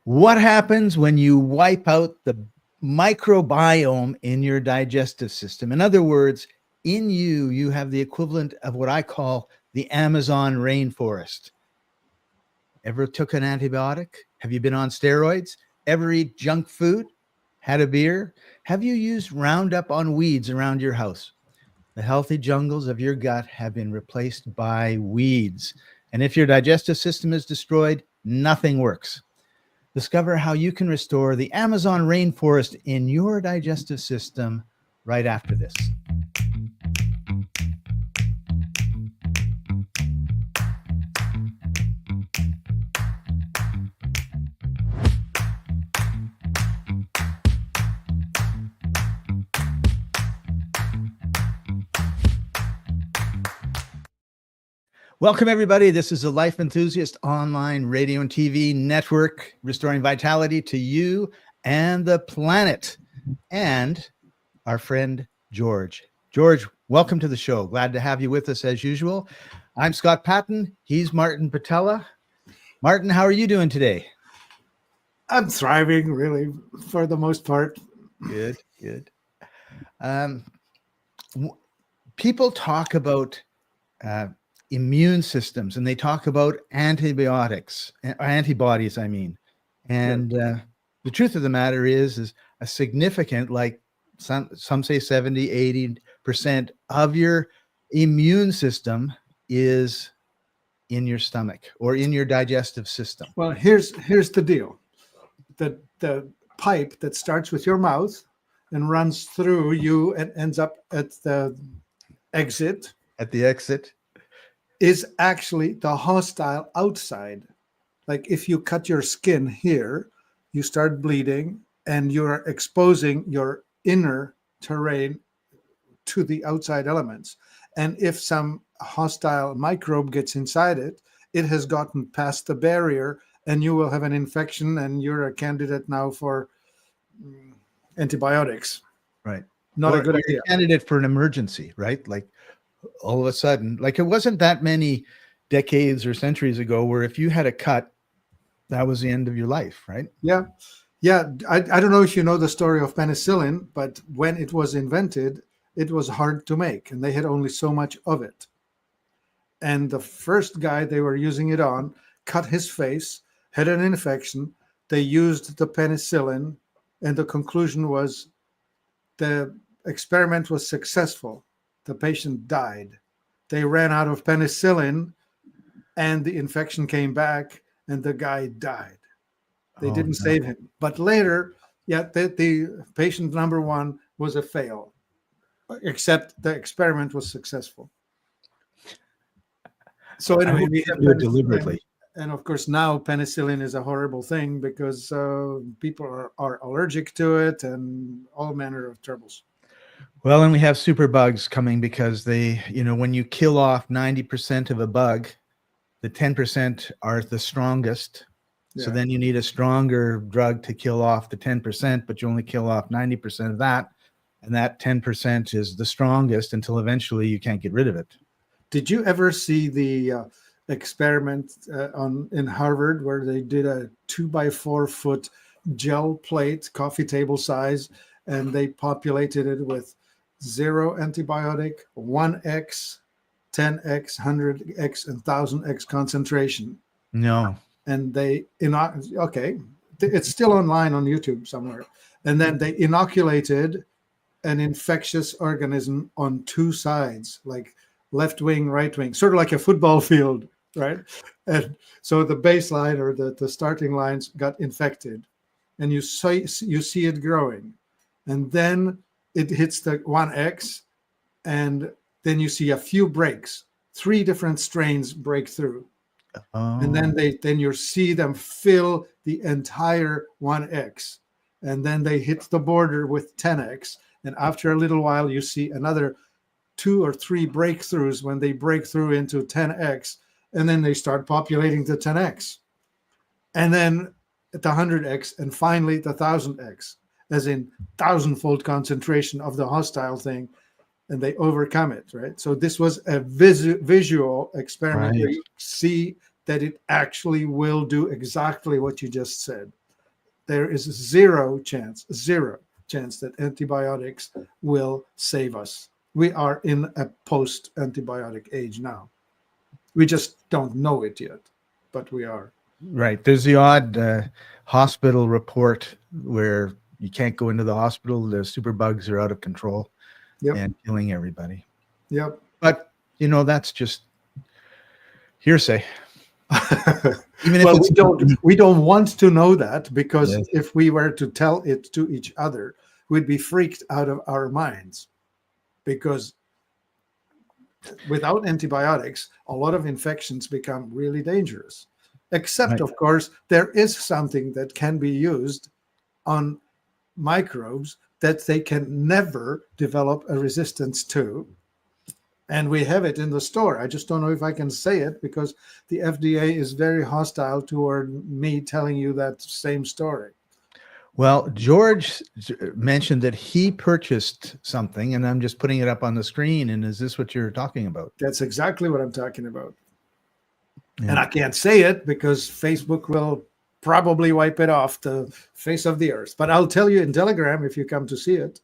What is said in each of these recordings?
What happens when you wipe out the microbiome in your digestive system? In other words, in you, you have the equivalent of what I call the Amazon rainforest. Ever took an antibiotic? Have you been on steroids? Ever eat junk food? Had a beer? Have you used Roundup on weeds around your house? The healthy jungles of your gut have been replaced by weeds. And if your digestive system is destroyed, nothing works. Discover how you can restore the Amazon rainforest in your digestive system right after this. Welcome, everybody. This is the Life Enthusiast online radio and TV network, restoring vitality to you and the planet, and our friend George. George, welcome to the show. Glad to have you with us as usual. I'm Scott Patton. He's Martin Patella. Martin, how are you doing today? I'm thriving, really, for the most part. Good, good. People talk about immune systems, and they talk about antibodies, I mean. And the truth of the matter is a significant, like some say 70, 80% of your immune system is in your stomach or in your digestive system. Well, here's the deal. The pipe that starts with your mouth and runs through you and ends up at the exit. At the exit. Is actually the hostile outside. Like if you cut your skin here, you start bleeding and you're exposing your inner terrain to the outside elements. And if some hostile microbe gets inside it, it has gotten past the barrier and you will have an infection and you're a candidate now for antibiotics. Right. Not a good idea. A candidate for an emergency, right? Like all of a sudden, like it wasn't that many decades or centuries ago where if you had a cut, that was the end of your life, right? Yeah. I don't know if you know the story of penicillin, but when it was invented, it was hard to make and they had only so much of it. And the first guy they were using it on cut his face, had an infection. They used the penicillin and the conclusion was the experiment was successful. The patient died. They ran out of penicillin and the infection came back and the guy died. They didn't save him. But later, the patient number one was a fail, except the experiment was successful. So anyway, we have do it deliberately. And of course, now penicillin is a horrible thing because people are allergic to it and all manner of troubles. Well, and we have superbugs coming because they, when you kill off 90% of a bug, the 10% are the strongest. Yeah. So then you need a stronger drug to kill off the 10%, but you only kill off 90% of that. And that 10% is the strongest until eventually you can't get rid of it. Did you ever see the experiment in Harvard where they did a 2x4 foot gel plate, coffee table size, and they populated it with 0 antibiotic, 1x, 10x, 100x, and 1000x concentration? No. And it's still online on YouTube somewhere. And then they inoculated an infectious organism on two sides, like left wing, right wing, sort of like a football field, right? And so the baseline or the starting lines got infected, and you see it growing, and then it hits the 1x, and then you see a few breaks, 3 different strains break through. Oh. And then you see them fill the entire 1x, and then they hit the border with 10x, and after a little while you see another 2 or 3 breakthroughs when they break through into 10x, and then they start populating the 10x, and then at the 100x, and finally the 1000x, as in 1000-fold concentration of the hostile thing, and they overcome it, right? So this was a visual experiment, right, where you see that it actually will do exactly what you just said. there is zero chance that antibiotics will save us. We are in a post-antibiotic age now. We just don't know it yet, but we are. Right. There's the odd hospital report where you can't go into the hospital. The superbugs are out of control and killing everybody. Yep. But, that's just hearsay. Even well, if we don't want to know that, because Yes. if we were to tell it to each other, we'd be freaked out of our minds, because without antibiotics, a lot of infections become really dangerous. Except, Right. of course, there is something that can be used on microbes that they can never develop a resistance to. And we have it in the store. I just don't know if I can say it, because the FDA is very hostile toward me telling you that same story. Well, George mentioned that he purchased something, and I'm just putting it up on the screen. And is this what you're talking about? That's exactly what I'm talking about. Yeah. And I can't say it because Facebook will probably wipe it off the face of the earth. But I'll tell you in Telegram if you come to see it.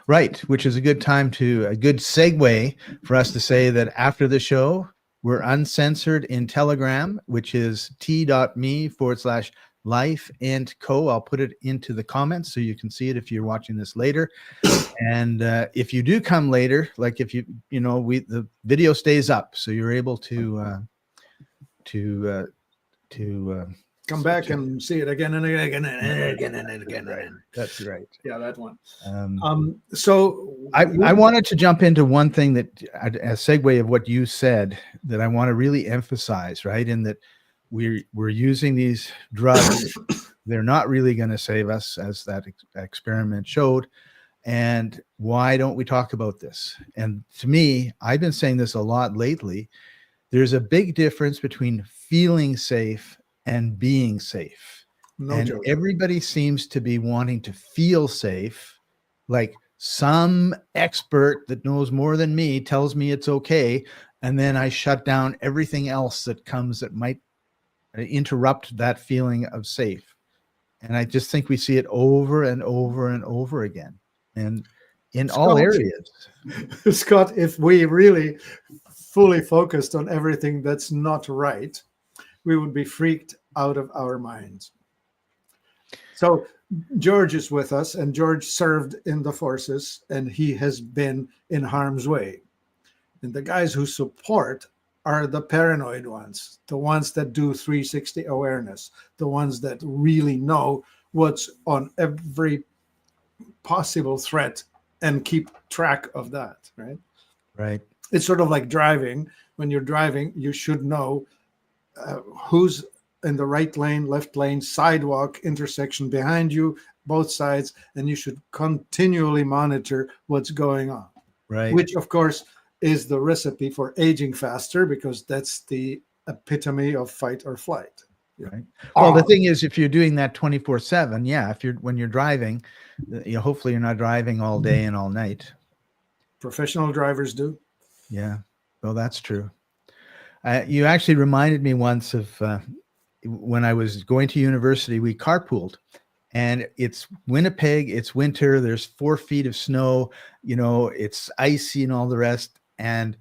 Right, which is a good segue for us to say that after the show, we're uncensored in Telegram, which is t.me/life and co. I'll put it into the comments so you can see it if you're watching this later. And if you do come later, like if the video stays up, so you're able to come back and see it again and again and again and again. Right. That's right. Yeah, that one. So I wanted to jump into one thing that a segue of what you said that I want to really emphasize, right? In that we're using these drugs. They're not really going to save us, as that experiment showed. And why don't we talk about this? And to me, I've been saying this a lot lately. There's a big difference between feeling safe and being safe. No joke. Everybody seems to be wanting to feel safe, like some expert that knows more than me tells me it's okay, and then I shut down everything else that comes that might interrupt that feeling of safe. And I just think we see it over and over and over again, and in all areas. Scott, if we really fully focused on everything that's not right, we would be freaked out of our minds. So George is with us, and George served in the forces, and he has been in harm's way. And the guys who support are the paranoid ones, the ones that do 360 awareness, the ones that really know what's on every possible threat and keep track of that, right? Right. It's sort of like driving. When you're driving, you should know who's in the right lane, left lane, sidewalk, intersection behind you, both sides, and you should continually monitor what's going on. Right. Which, of course, is the recipe for aging faster, because that's the epitome of fight or flight. Right. Well, the thing is, if you're doing that 24/7, yeah, when you're driving, hopefully you're not driving all day and all night. Professional drivers do. Yeah. Well, that's true. You actually reminded me once of when I was going to university, we carpooled, and it's Winnipeg, it's winter, there's 4 feet of snow, it's icy and all the rest. And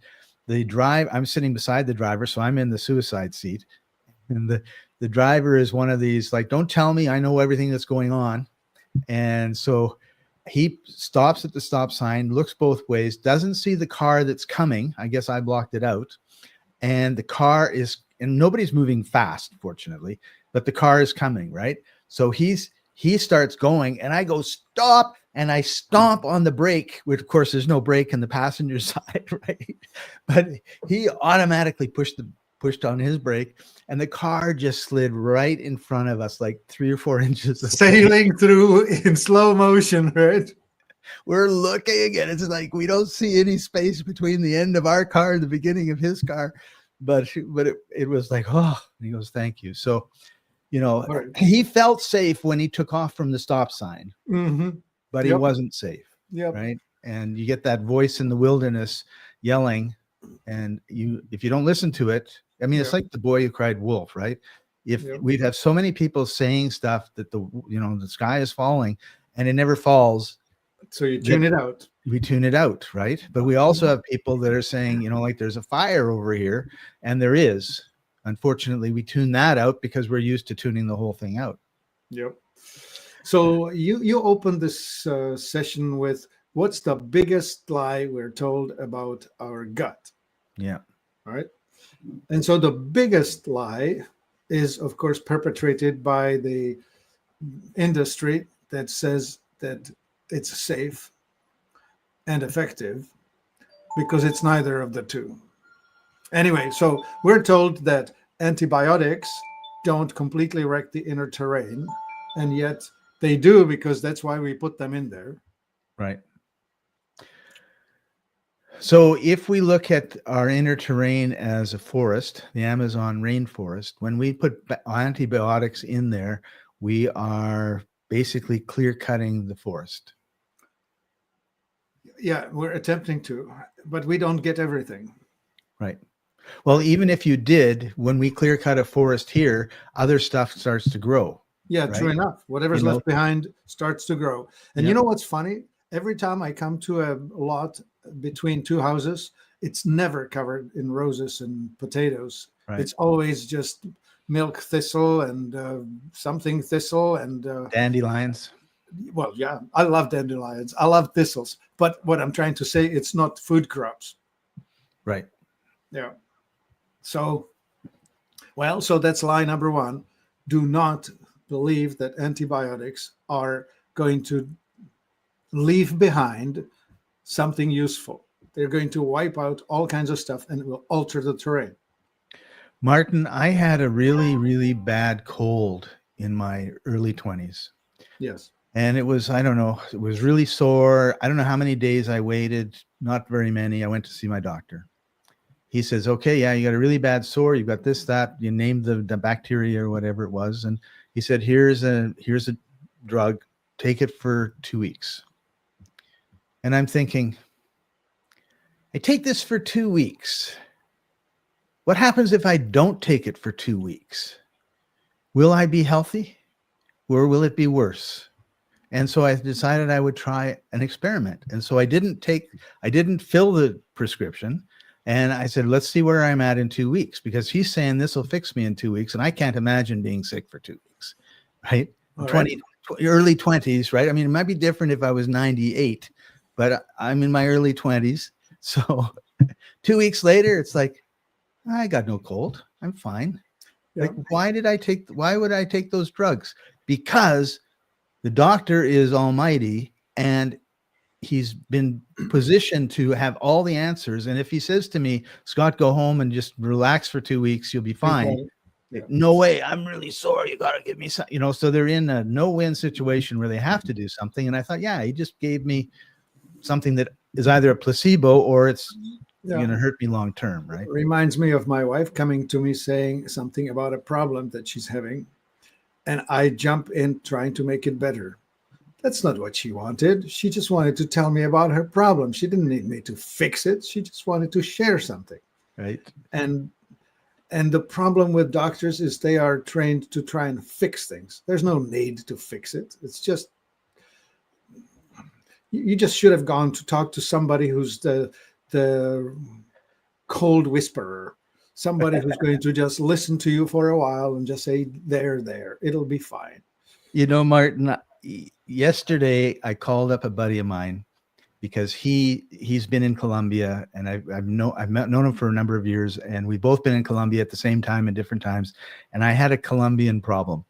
I'm sitting beside the driver, so I'm in the suicide seat. And the driver is one of these, like, don't tell me, I know everything that's going on. And so he stops at the stop sign, looks both ways, doesn't see the car that's coming. I guess I blocked it out. And the car is, and nobody's moving fast, fortunately, but the car is coming, right? So he starts going, and I go, stop, and I stomp on the brake, which of course there's no brake in the passenger side, right? But he automatically pushed on his brake, and the car just slid right in front of us, like 3 or 4 inches. Sailing through in slow motion, right? We're looking, and it's like we don't see any space between the end of our car and the beginning of his car. But it was like, oh, and he goes, thank you. So, Right. he felt safe when he took off from the stop sign, but he Yep. wasn't safe. Yep. Right. And you get that voice in the wilderness yelling, and if you don't listen to it, I mean, it's like the boy who cried wolf, right? If Yep. we have so many people saying stuff that the sky is falling and it never falls, So you tune it out. we tune it out, right? But we also have people that are saying, like there's a fire over here, and there is. Unfortunately, we tune that out because we're used to tuning the whole thing out. Yep. So you opened this session with, what's the biggest lie we're told about our gut? Yeah. All right. And so the biggest lie is, of course, perpetrated by the industry that says that it's safe and effective, because it's neither of the two. Anyway, so we're told that antibiotics don't completely wreck the inner terrain, and yet they do, because that's why we put them in there. Right. So if we look at our inner terrain as a forest, the Amazon rainforest, when we put antibiotics in there, we are basically clear cutting the forest. Yeah, we're attempting to, but we don't get everything. Right. Well, even if you did, when we clear cut a forest here, other stuff starts to grow. Yeah, right? True enough. Whatever's left behind starts to grow. And you know what's funny? Every time I come to a lot between two houses, it's never covered in roses and potatoes. Right. It's always just milk thistle and something thistle and dandelions. Well, yeah, I love dandelions. I love thistles. But what I'm trying to say, it's not food crops. Right. Yeah. So that's lie number one. Do not believe that antibiotics are going to leave behind something useful. They're going to wipe out all kinds of stuff and it will alter the terrain. Martin, I had a really, really bad cold in my early 20s. Yes. And it was, I don't know, it was really sore. I don't know how many days I waited, not very many. I went to see my doctor. He says, okay, yeah, you got a really bad sore. You got this, that, you named the bacteria or whatever it was. And he said, here's a drug, take it for 2 weeks. And I'm thinking, I take this for 2 weeks. What happens if I don't take it for 2 weeks? Will I be healthy or will it be worse? And so I decided I would try an experiment. And so I didn't fill the prescription. And I said, let's see where I'm at in 2 weeks, because he's saying this will fix me in 2 weeks. And I can't imagine being sick for 2 weeks, right? Early 20s, right? I mean, it might be different if I was 98, but I'm in my early 20s. So 2 weeks later, it's like, I got no cold. I'm fine. Yeah. Like, why would I take those drugs? Because the doctor is almighty and he's been positioned to have all the answers. And if he says to me, Scott, go home and just relax for 2 weeks, you'll be fine. Okay. Yeah. No way. I'm really sore. You got to give me some, so they're in a no-win situation where they have to do something. And I thought, yeah, he just gave me something that is either a placebo or it's going to hurt me long-term, right? It reminds me of my wife coming to me saying something about a problem that she's having. And I jump in trying to make it better. That's not what she wanted. She just wanted to tell me about her problem. She didn't need me to fix it. She just wanted to share something. Right. And the problem with doctors is they are trained to try and fix things. There's no need to fix it. It's just, you just should have gone to talk to somebody who's the cold whisperer. Somebody who's going to just listen to you for a while and just say, there, it'll be fine. Martin, yesterday I called up a buddy of mine because he's been in Colombia and I've known him for a number of years, and we've both been in Colombia at the same time in different times. And I had a Colombian problem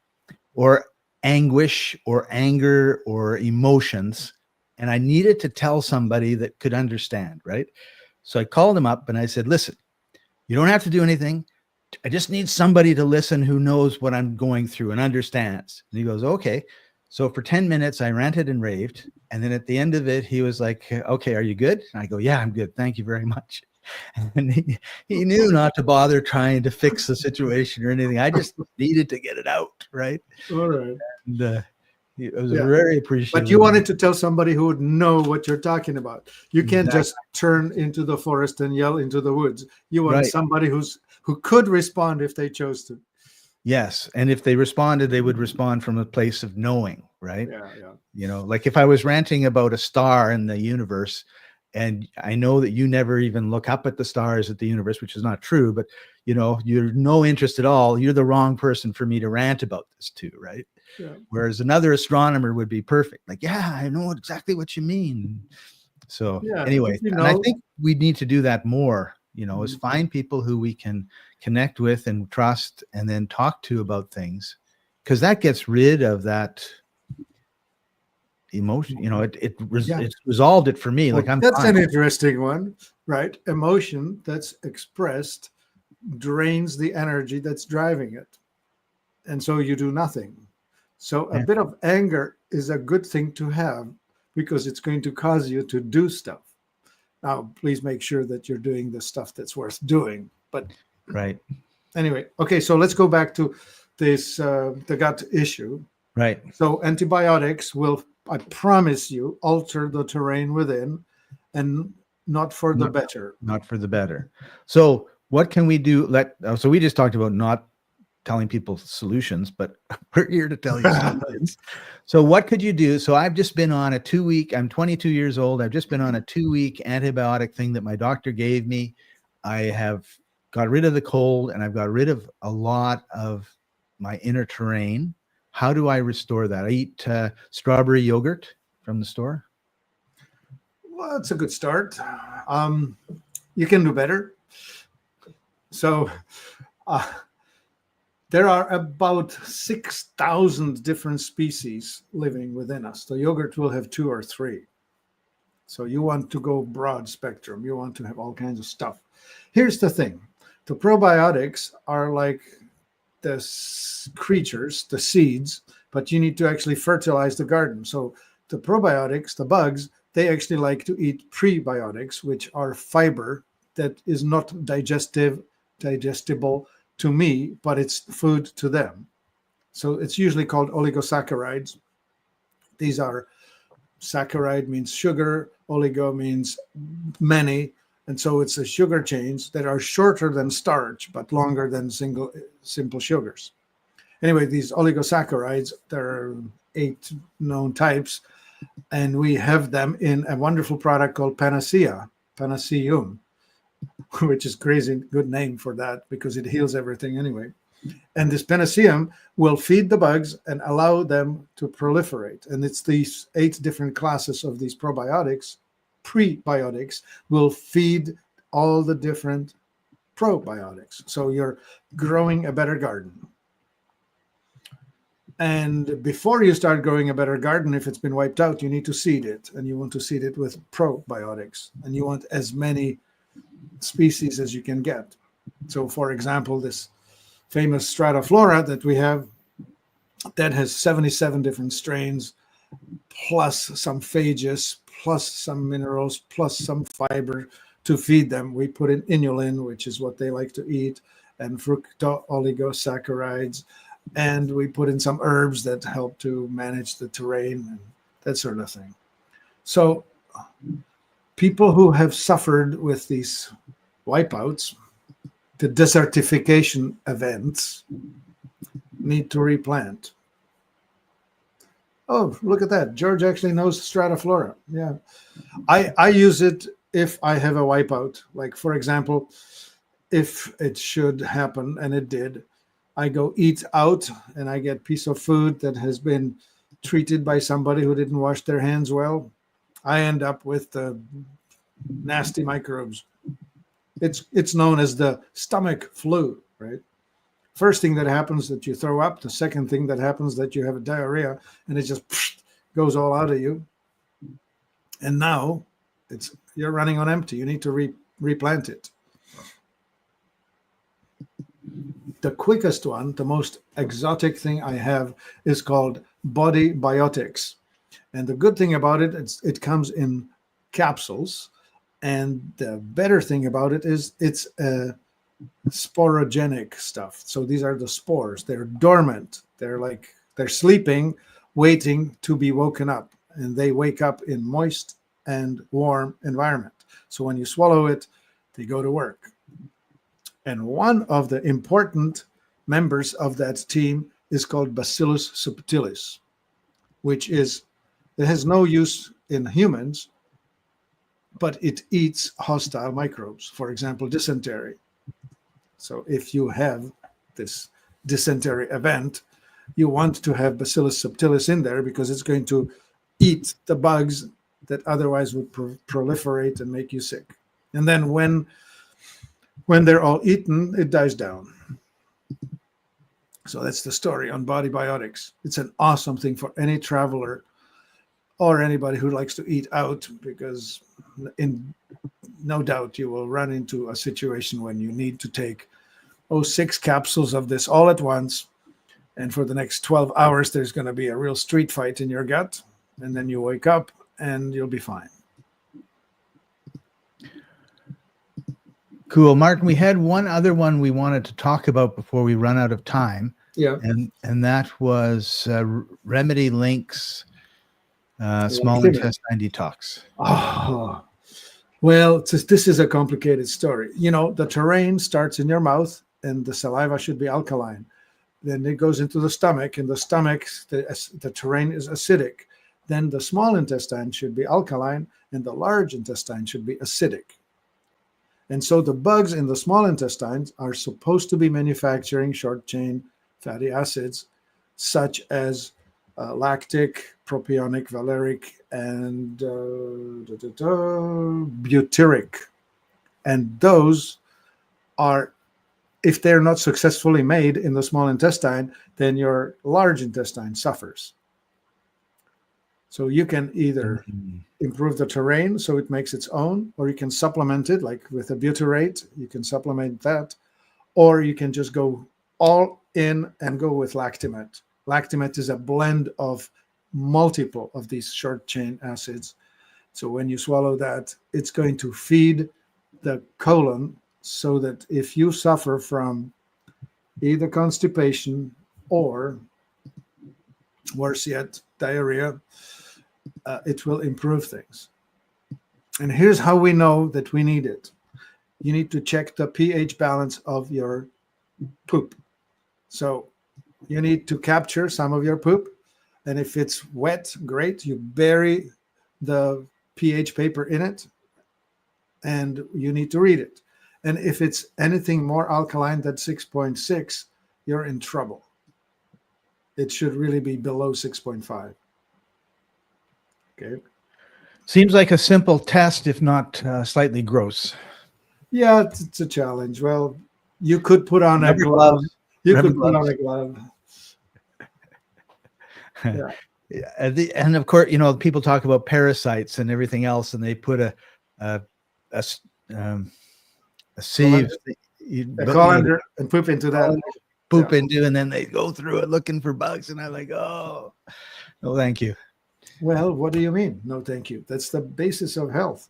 or anguish or anger or emotions, and I needed to tell somebody that could understand, right? So I called him up and I said, listen, you don't have to do anything. I just need somebody to listen who knows what I'm going through and understands. And he goes, okay. So for 10 minutes, I ranted and raved. And then at the end of it, he was like, okay, are you good? And I go, yeah, I'm good. Thank you very much. And he knew not to bother trying to fix the situation or anything. I just needed to get it out. Right. All right. And, it was very appreciative. But you wanted to tell somebody who would know what you're talking about. You can't just turn into the forest and yell into the woods. You want somebody who could respond if they chose to. Yes. And if they responded, they would respond from a place of knowing, right? Yeah. Like if I was ranting about a star in the universe, and I know that you never even look up at the stars at the universe, which is not true, but you're no interest at all. You're the wrong person for me to rant about this to, right? Yeah. Whereas another astronomer would be perfect. Like, yeah, I know exactly what you mean. So Yeah. anyway, You and I know, think we need to do that more, is Mhm. find people who we can connect with and trust and then talk to about things, because that gets rid of that emotion. Yeah. It's resolved it for me. Like, Well, I'm that's fine. an interesting one, right? Emotion that's expressed drains the energy that's driving it. And so you do nothing. So a Yeah. bit of anger is a good thing to have because it's going to cause you to do stuff. Now, please make sure that you're doing the stuff that's worth doing. But Right. anyway, okay, so let's go back to this the gut issue. Right. So antibiotics will, I promise you, alter the terrain within, and not for the Not, better. not for the better. So what can we do? So we just talked about not telling people solutions, but we're here to tell you solutions. So what could you do? So I've just been on a 2-week, I'm 22 years old. I've just been on a 2-week antibiotic thing that my doctor gave me. I have got rid of the cold and I've got rid of a lot of my inner terrain. How do I restore that? I eat strawberry yogurt from the store. Well, it's a good start. You can do better. So uh, there are about 6,000 different species living within us. The yogurt will have 2 or 3. So you want to go broad spectrum. You want to have all kinds of stuff. Here's the thing. The probiotics are like the creatures, the seeds, but you need to actually fertilize the garden. So the probiotics, the bugs, they actually like to eat prebiotics, which are fiber that is not digestible to me, but it's food to them. So it's usually called oligosaccharides. These are, saccharide means sugar, oligo means many, and so it's a sugar chains that are shorter than starch but longer than simple sugars. Anyway, these oligosaccharides, there are 8 known types, and we have them in a wonderful product called Panaceum, which is crazy good name for that because it heals everything anyway. And this Panaceum will feed the bugs and allow them to proliferate. And it's these 8 different classes of these probiotics, prebiotics, will feed all the different probiotics. So you're growing a better garden. And before you start growing a better garden, if it's been wiped out, you need to seed it. And you want to seed it with probiotics. And you want as many species as you can get. So, for example, this famous Strataflora that we have that has 77 different strains, plus some phages, plus some minerals, plus some fiber to feed them. We put in inulin, which is what they like to eat, and fructooligosaccharides, and we put in some herbs that help to manage the terrain and that sort of thing. So people who have suffered with these wipeouts, the desertification events, need to replant. Oh, look at that. George actually knows Strataflora. Yeah. I use it if I have a wipeout. Like, for example, if it should happen, and it did, I go eat out and I get a piece of food that has been treated by somebody who didn't wash their hands well. I end up with the nasty microbes. It's known as the stomach flu, right? First thing that happens that you throw up. The second thing that happens that you have a diarrhea, and it just goes all out of you. And now you're running on empty. You need to replant it. The quickest one, the most exotic thing I have is called Body Biotics. And the good thing about it, it comes in capsules. And the better thing about it is it's a sporogenic stuff. So these are the spores. They're dormant. They're sleeping, waiting to be woken up. And they wake up in moist and warm environment. So when you swallow it, they go to work. And one of the important members of that team is called Bacillus subtilis, which is, it has no use in humans, but it eats hostile microbes, for example, dysentery. So if you have this dysentery event, you want to have Bacillus subtilis in there because it's going to eat the bugs that otherwise would proliferate and make you sick. And then when they're all eaten, it dies down. So that's the story on body biotics. It's an awesome thing for any traveler or anybody who likes to eat out, because no doubt you will run into a situation when you need to take 6 capsules of this all at once. And for the next 12 hours, there's going to be a real street fight in your gut. And then you wake up and you'll be fine. Cool. Martin, we had one other one we wanted to talk about before we run out of time. Yeah. And that was Remedy Link's small intestine detox. Oh, well, this is a complicated story. You know, the terrain starts in your mouth and the saliva should be alkaline. Then it goes into the stomach, and the stomach, the terrain is acidic. Then the small intestine should be alkaline and the large intestine should be acidic. And so the bugs in the small intestines are supposed to be manufacturing short chain fatty acids such as lactic, propionic, valeric, and butyric. And those are, if they're not successfully made in the small intestine, then your large intestine suffers. So you can either improve the terrain so it makes its own, or you can supplement it, like with a butyrate, you can supplement that, or you can just go all in and go with Lactimet. Lactimet is a blend of multiple of these short chain acids. So when you swallow that, it's going to feed the colon so that if you suffer from either constipation or, worse yet, diarrhea, it will improve things. And here's how we know that we need it. You need to check the pH balance of your poop. So you need to capture some of your poop. And if it's wet, great. You bury the pH paper in it and you need to read it. And if it's anything more alkaline than 6.6, you're in trouble. It should really be below 6.5. Okay. Seems like a simple test, if not slightly gross. Yeah, it's a challenge. Well, you could put on a glove. You could put on a glove. Yeah. And of course, you know, people talk about parasites and everything else, and they put a sieve, a colander, and poop into that. Into, and then they go through it looking for bugs, and I'm like, oh, no, thank you. Well, what do you mean? No, thank you. That's the basis of health.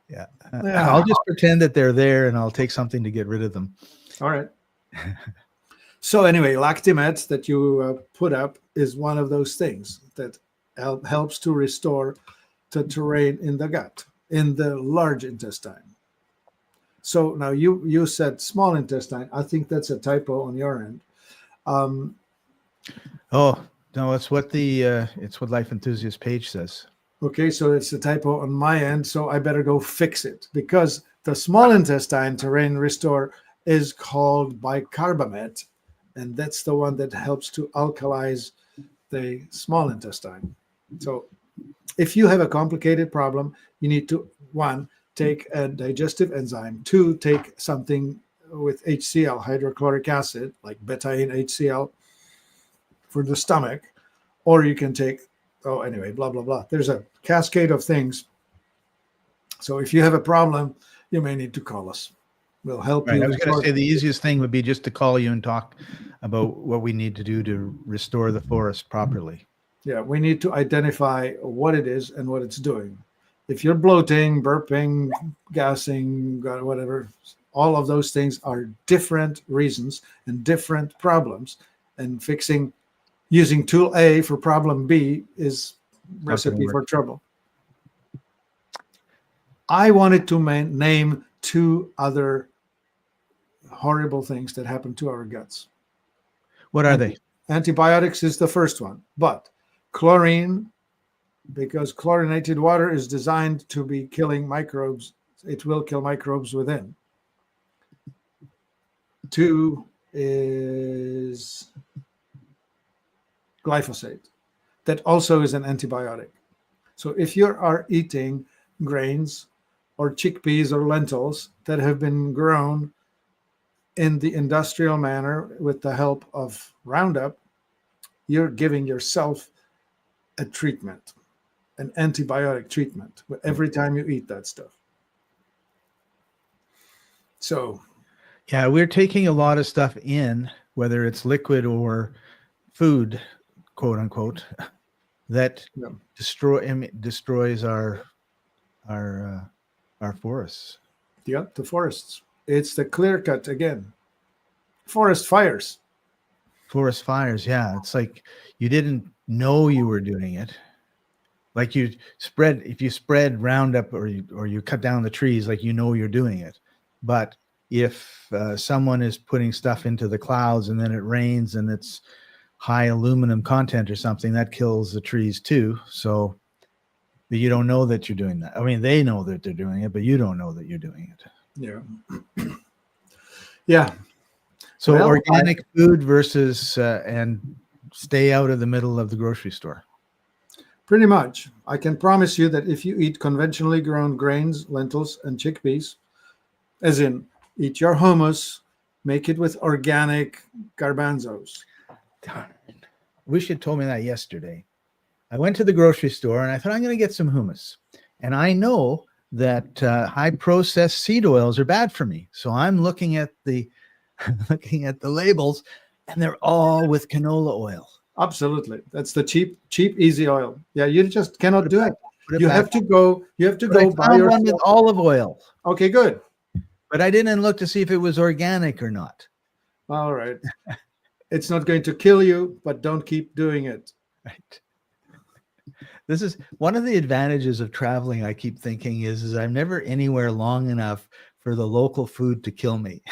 Yeah. I'll just pretend that they're there, and I'll take something to get rid of them. All right. So anyway, Lactimet that you put up is one of those things that helps to restore the terrain in the gut, in the large intestine. So now you said small intestine. I think that's a typo on your end. Oh no, it's what it's what Life Enthusiast page says. Okay, so it's a typo on my end. So I better go fix it, because the small intestine terrain restore is called bicarbonate, and that's the one that helps to alkalize the small intestine. So if you have a complicated problem, you need to, 1, take a digestive enzyme, 2, take something with HCl, hydrochloric acid, like betaine HCl for the stomach, or you can take, anyway, blah, blah, blah. There's a cascade of things. So if you have a problem, you may need to call us. We'll help you. I was going to say the easiest thing would be just to call you and talk about what we need to do to restore the forest properly. Yeah, we need to identify what it is and what it's doing. If you're bloating, burping, gassing, whatever, all of those things are different reasons and different problems. And using tool A for problem B is recipe for trouble. I wanted to name 2 other horrible things that happen to our guts. What are they? Antibiotics is the first one, but chlorine, because chlorinated water is designed to be killing microbes, it will kill microbes within. 2 is glyphosate. That also is an antibiotic. So if you are eating grains or chickpeas or lentils that have been grown in the industrial manner with the help of Roundup, you're giving yourself a treatment, an antibiotic treatment every time you eat that stuff. So, yeah, we're taking a lot of stuff in, whether it's liquid or food, quote unquote, that yeah. destroys our forests. Yeah, the forests. It's the clear cut again. Forest fires. Forest fires, yeah. It's like you didn't know you were doing it. Like if you spread Roundup or you cut down the trees, like you're doing it. But if someone is putting stuff into the clouds and then it rains and it's high aluminum content or something, that kills the trees too. So but you don't know that you're doing that. I mean, they know that they're doing it, but you don't know that you're doing it. Yeah. Yeah. So organic food versus and stay out of the middle of the grocery store. Pretty much. I can promise you that if you eat conventionally grown grains, lentils, and chickpeas, as in eat your hummus, make it with organic garbanzos. Darn. Wish you'd told me that yesterday. I went to the grocery store and I thought I'm going to get some hummus. And I know that high processed seed oils are bad for me. So I'm looking at the labels and they're all with canola oil. Absolutely. That's the cheap, easy oil. Yeah, you just cannot do it. You have to go buy your one with olive oil. Okay, good. But I didn't look to see if it was organic or not. All right. It's not going to kill you, but don't keep doing it. Right. This is one of the advantages of traveling. I keep thinking is I'm never anywhere long enough for the local food to kill me.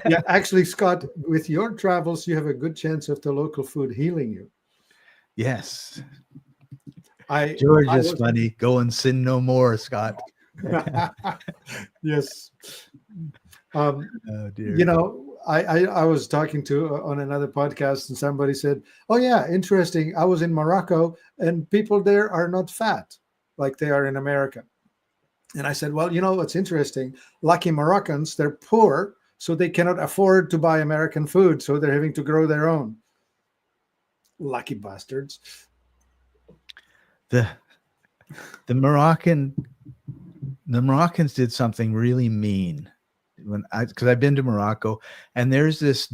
Yeah, actually, Scott, with your travels, you have a good chance of the local food healing you. Yes. George is funny. Go and sin no more, Scott. Yes. Oh dear. You know, I was talking to on another podcast and somebody said, oh yeah, interesting. I was in Morocco and people there are not fat like they are in America. And I said, well, you know, what's interesting. Lucky Moroccans, they're poor, so they cannot afford to buy American food. So they're having to grow their own. Lucky bastards. The Moroccans did something really mean because I've been to Morocco and there's this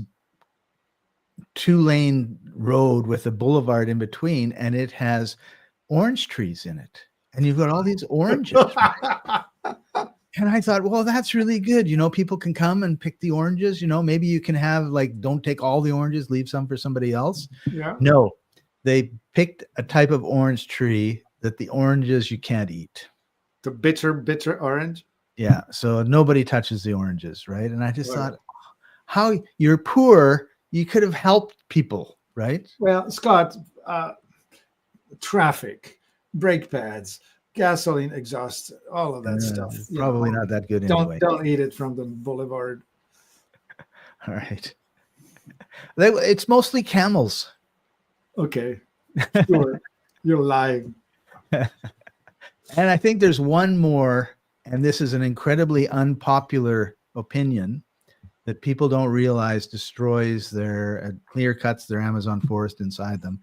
2-lane road with a boulevard in between and it has orange trees in it and you've got all these oranges. And I thought, well, that's really good. You know, people can come and pick the oranges. You know, maybe you can have don't take all the oranges, leave some for somebody else. Yeah. No, they picked a type of orange tree that the oranges you can't eat. The bitter orange. Yeah. So nobody touches the oranges. Right. And I just thought, how you're poor, you could have helped people. Right. Well, Scott, traffic, brake pads, gasoline exhaust, all of that stuff. Probably not that good anyway. Don't eat it from the boulevard. All right. It's mostly camels. Okay. Sure. You're lying. And I think there's one more, and this is an incredibly unpopular opinion that people don't realize destroys their clear cuts their Amazon forest inside them,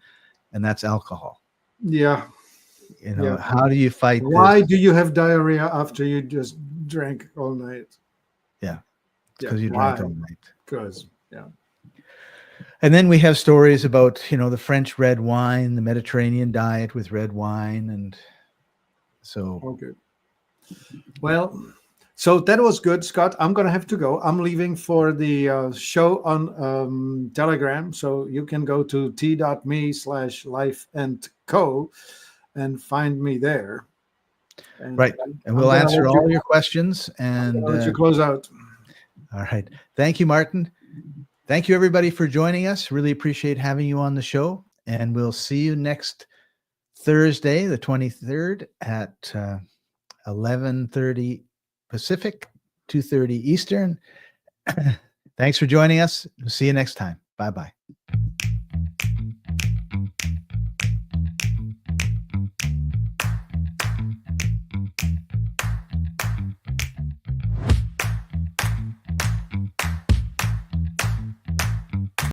and that's alcohol. Yeah. You know, how do you fight Why this? do you have diarrhea after you just drank all night? Yeah. Because you drank all night. Because, yeah. And then we have stories about, you know, the French red wine, the Mediterranean diet with red wine. And so. Okay. Well, so that was good, Scott. I'm going to have to go. I'm leaving for the show on Telegram. So you can go to t.me/lifeandco and find me there. And, right. And we'll answer all your questions. And let you close out. All right. Thank you, Martin. Thank you, everybody, for joining us. Really appreciate having you on the show. And we'll see you next Thursday, the 23rd at 11:30 Pacific, 2:30 Eastern. Thanks for joining us. We'll see you next time. Bye-bye.